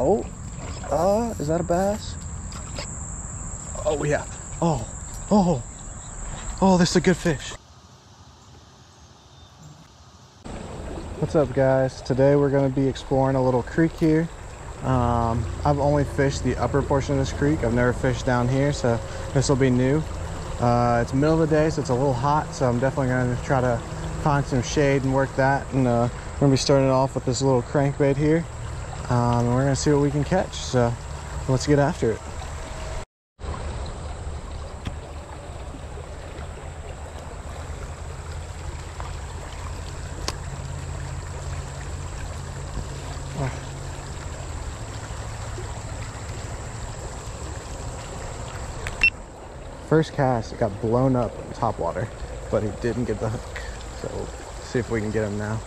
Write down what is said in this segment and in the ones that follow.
Oh, is that a bass? Oh yeah. Oh, this is a good fish. What's up, guys? Today we're going to be exploring a little creek here. I've only fished the upper portion of this creek. I've never fished down here, so this will be new. It's middle of the day, so it's a little hot, so I'm definitely going to try to find some shade and work that. And we're going to be starting off with this little crankbait here, and we're going to see what we can catch. So let's get after it. First cast, it got blown up in top water, but he didn't get the hook. So we'll see if we can get him now.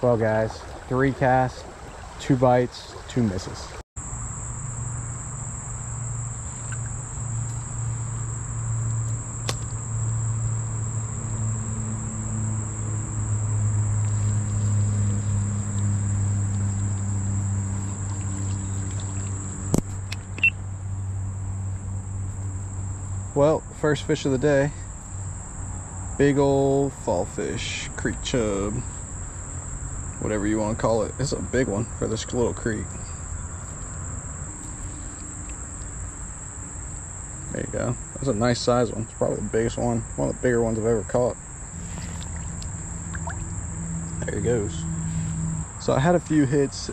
Well, guys, 3 casts, 2 bites, 2 misses. Well, first fish of the day, big old fall fish, creek chub, whatever you want to call it. It's a big one for this little creek. There you go. That's a nice size one. It's probably the biggest one of the bigger ones I've ever caught. There he goes. So I had a few hits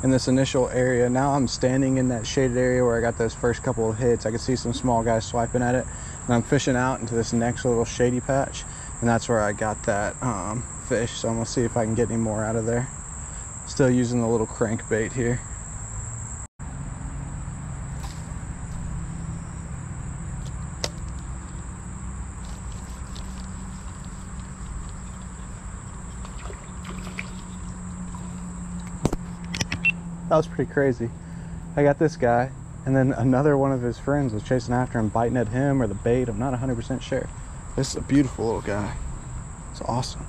in this initial area. Now I'm standing in that shaded area where I got those first couple of hits. I could see some small guys swiping at it, and I'm fishing out into this next little shady patch, and that's where I got that fish. So I'm gonna see if I can get any more out of there. Still using the little crankbait here. That was pretty crazy. I got this guy, and then another one of his friends was chasing after him, biting at him or the bait. I'm not 100% sure. This is a beautiful little guy. It's awesome.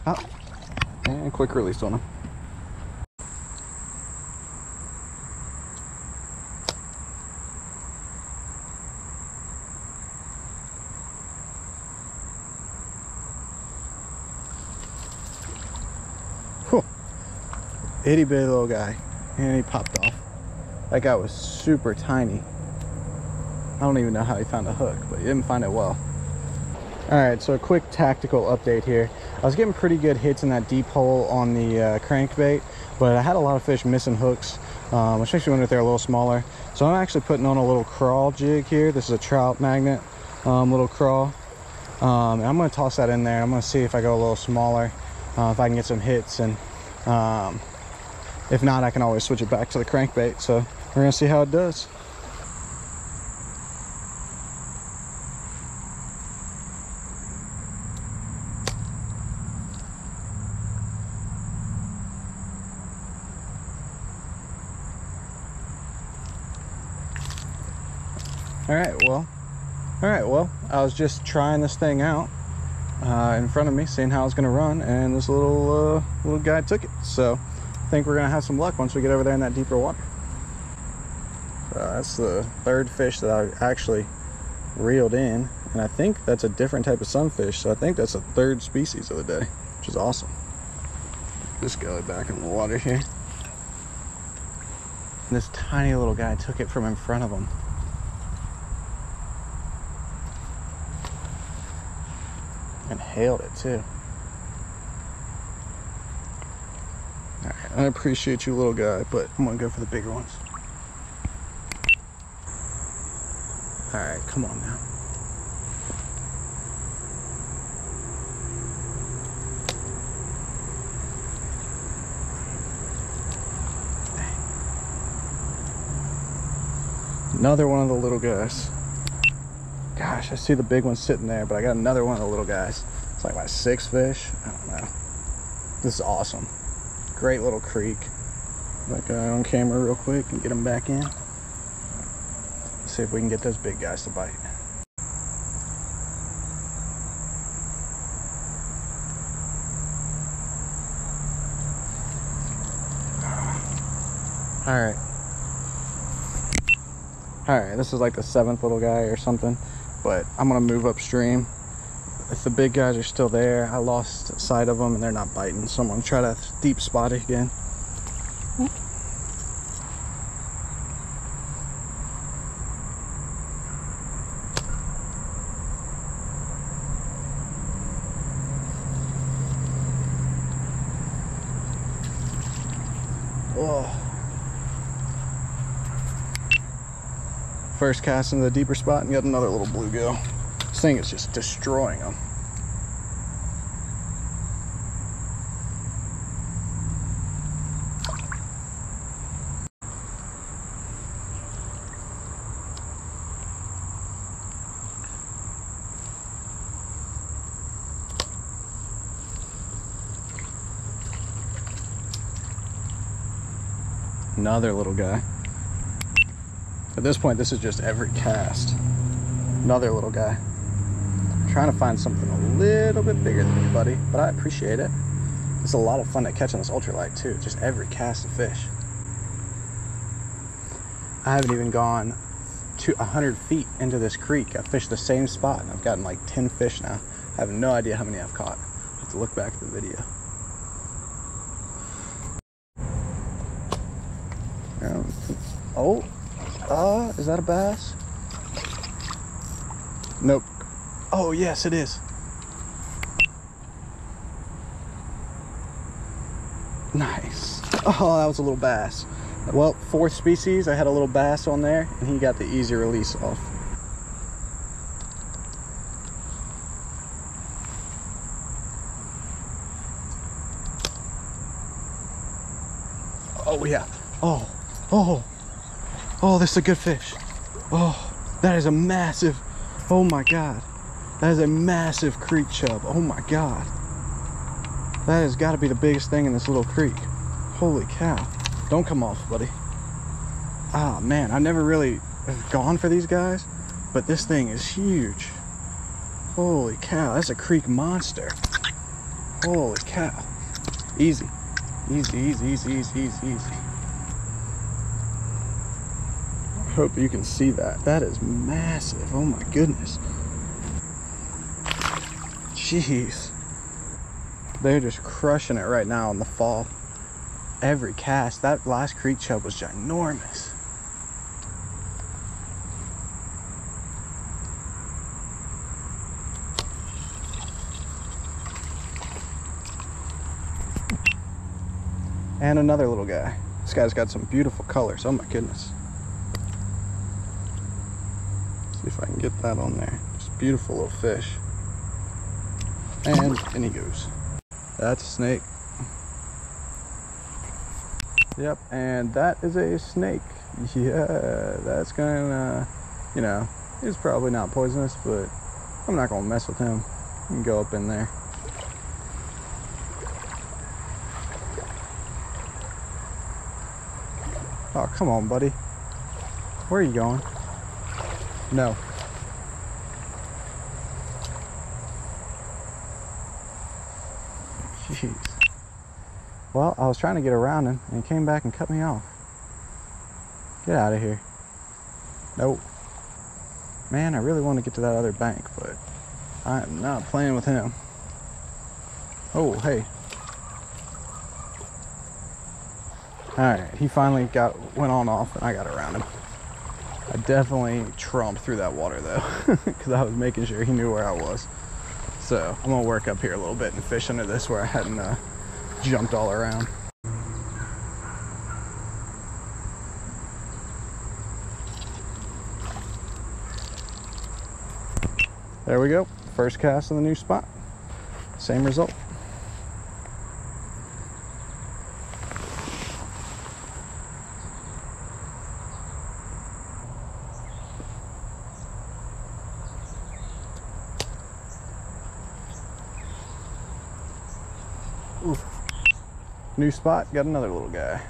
Oh, and quick release on him. Itty bitty little guy, and he popped off. That guy was super tiny. I don't even know how he found a hook, but he didn't find it well. All right, so a quick tactical update here. I was getting pretty good hits in that deep hole on the crankbait, but I had a lot of fish missing hooks, especially when they're a little smaller. So I'm actually putting on a little crawl jig here. This is a trout magnet, little crawl. And I'm gonna toss that in there. I'm gonna see if I go a little smaller, if I can get some hits, and if not, I can always switch it back to the crankbait. So we're gonna see how it does. All right, well, I was just trying this thing out in front of me, seeing how it's gonna run, and this little guy took it. So I think we're gonna have some luck once we get over there in that deeper water. That's the 3rd fish that I actually reeled in, and I think that's a different type of sunfish. So I think that's the 3rd species of the day, which is awesome. This guy back in the water here. And this tiny little guy took it from in front of him. And hailed it too. All right, I appreciate you, little guy, but I'm gonna go for the bigger ones. All right, come on now. Another one of the little guys. Gosh, I see the big one sitting there, but I got another one of the little guys. It's like my 6th fish. I don't know. This is awesome. Great little creek. Look on camera real quick and get them back in. See if we can get those big guys to bite. Alright, this is like the 7th little guy or something, but I'm gonna move upstream. If the big guys are still there, I lost sight of them and they're not biting, so I'm gonna try to deep spot it again. Oh. First cast into the deeper spot and got another little bluegill. This thing is just destroying them. Another little guy. At this point, this is just every cast. Another little guy. I'm trying to find something a little bit bigger than me, buddy, but I appreciate it. It's a lot of fun to catch on this ultralight too. Just every cast of fish. I haven't even gone to 100 feet into this creek. I've fished the same spot and I've gotten like 10 fish now. I have no idea how many I've caught. I have to look back at the video. Oh, is that a bass? Nope. Oh, yes, it is. Nice. Oh, that was a little bass. Well, 4th species, I had a little bass on there, and he got the easy release off. Oh, yeah. Oh, this is a good fish. Oh, that is a massive, oh my God. That is a massive creek chub. Oh my God. That has got to be the biggest thing in this little creek. Holy cow. Don't come off, buddy. Ah, man, I've never really gone for these guys, but this thing is huge. Holy cow, that's a creek monster. Holy cow. Easy. Easy, easy, easy, easy, easy, easy. Hope you can see that. That is massive. Oh my goodness. Jeez. They're just crushing it right now in the fall. Every cast. That last creek chub was ginormous. And another little guy. This guy's got some beautiful colors. Oh my goodness. See if I can get that on there. Just beautiful little fish. And in he goes. That's a snake. Yep, and that is a snake. Yeah, that's gonna, you know, he's probably not poisonous, but I'm not gonna mess with him. You can go up in there. Oh, come on, buddy. Where are you going? No. Jeez. Well, I was trying to get around him and he came back and cut me off. Get out of here. Nope. Man, I really want to get to that other bank, but I am not playing with him. Oh, hey. Alright, he finally went on off and I got around him. I definitely trumped through that water though, because I was making sure he knew where I was. So I'm gonna work up here a little bit and fish under this where I hadn't jumped all around. There we go. First cast in the new spot. Same result. Oof. New spot, got another little guy.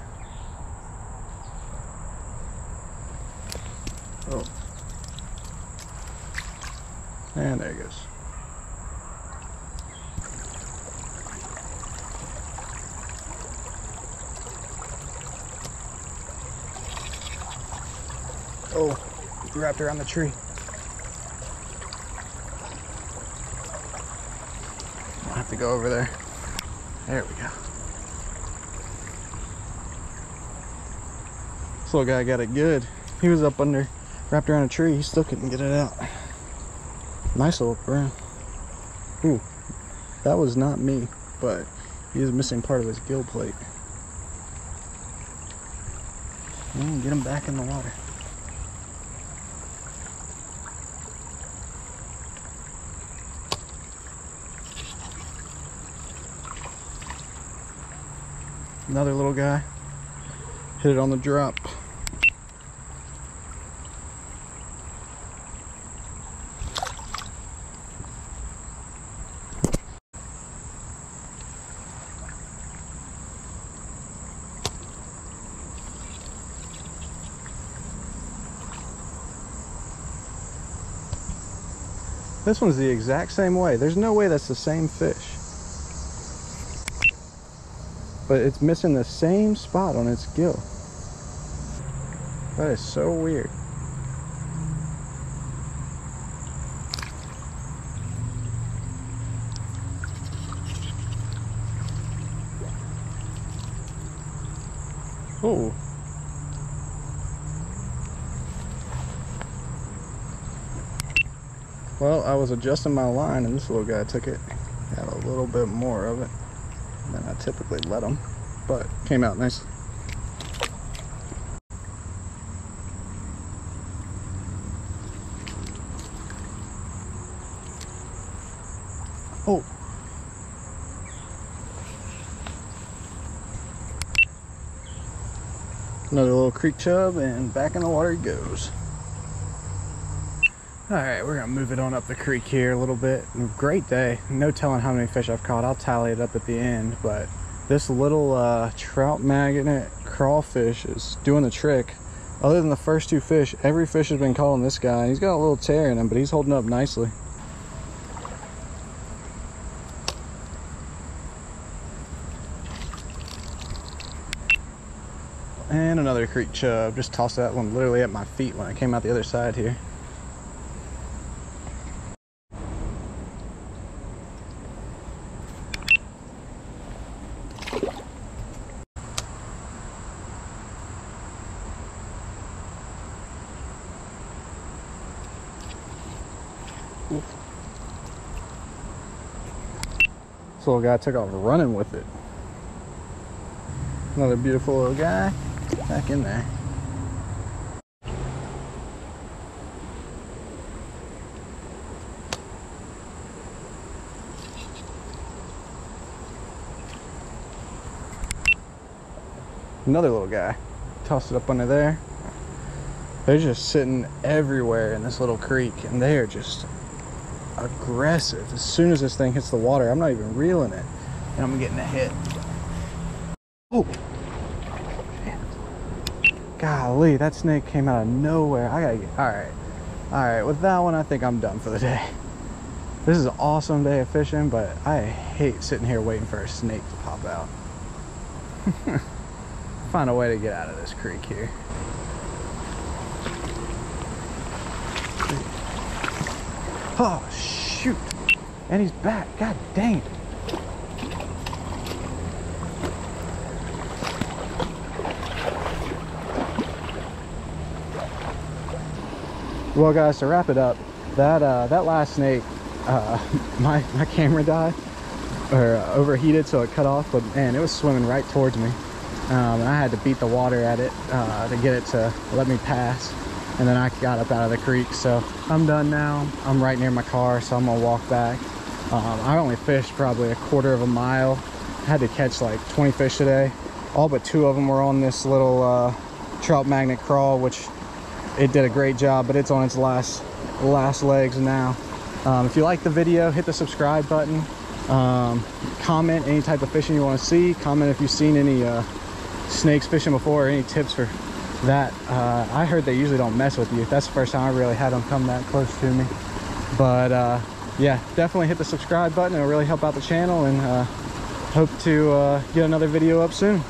Oh. And there he goes. Oh, wrapped around the tree. I'll have to go over there. There we go. This little guy got it good. He was up under, wrapped around a tree. He still couldn't get it out. Nice little brown. Ooh, that was not me, but he is missing part of his gill plate. Get him back in the water. Another little guy. Hit it on the drop. This one's the exact same way. There's no way that's the same fish. But it's missing the same spot on its gill. That is so weird. Oh. Well, I was adjusting my line and this little guy took it. Had a little bit more of it than I typically let him, but came out nicely. Oh. Another little creek chub, and back in the water he goes. All right, we're gonna move it on up the creek here a little bit. Great day. No telling how many fish I've caught. I'll tally it up at the end, but this little trout magnet crawfish is doing the trick. Other than the first two fish, every fish has been caught on this guy. He's got a little tear in him, but he's holding up nicely. And another creek chub. Just tossed that one literally at my feet when I came out the other side here. This little guy took off running with it. Another beautiful little guy back in there. Another little guy. Tossed it up under there. They're just sitting everywhere in this little creek, and they are just aggressive. As soon as this thing hits the water, I'm not even reeling it, and I'm getting a hit. Oh, man. Golly, that snake came out of nowhere. I gotta get, all right, with that one, I think I'm done for the day. This is an awesome day of fishing, but I hate sitting here waiting for a snake to pop out. Find a way to get out of this creek here. Oh, shoot. And he's back. God dang it. Well, guys, to wrap it up, that last snake, my camera died or overheated, so it cut off. But man, it was swimming right towards me, and I had to beat the water at it to get it to let me pass. And then I got up out of the creek, so I'm done now. I'm right near my car, so I'm gonna walk back. I only fished probably a quarter of a mile. Had to catch like 20 fish today. All but 2 of them were on this little trout magnet crawl, which it did a great job, but it's on its last legs now. If you like the video, hit the subscribe button. Comment any type of fishing you want to see. Comment if you've seen any snakes fishing before, or any tips for that. I heard they usually don't mess with you. That's the first time I really had them come that close to me. But yeah, definitely hit the subscribe button. It'll really help out the channel, and hope to get another video up soon.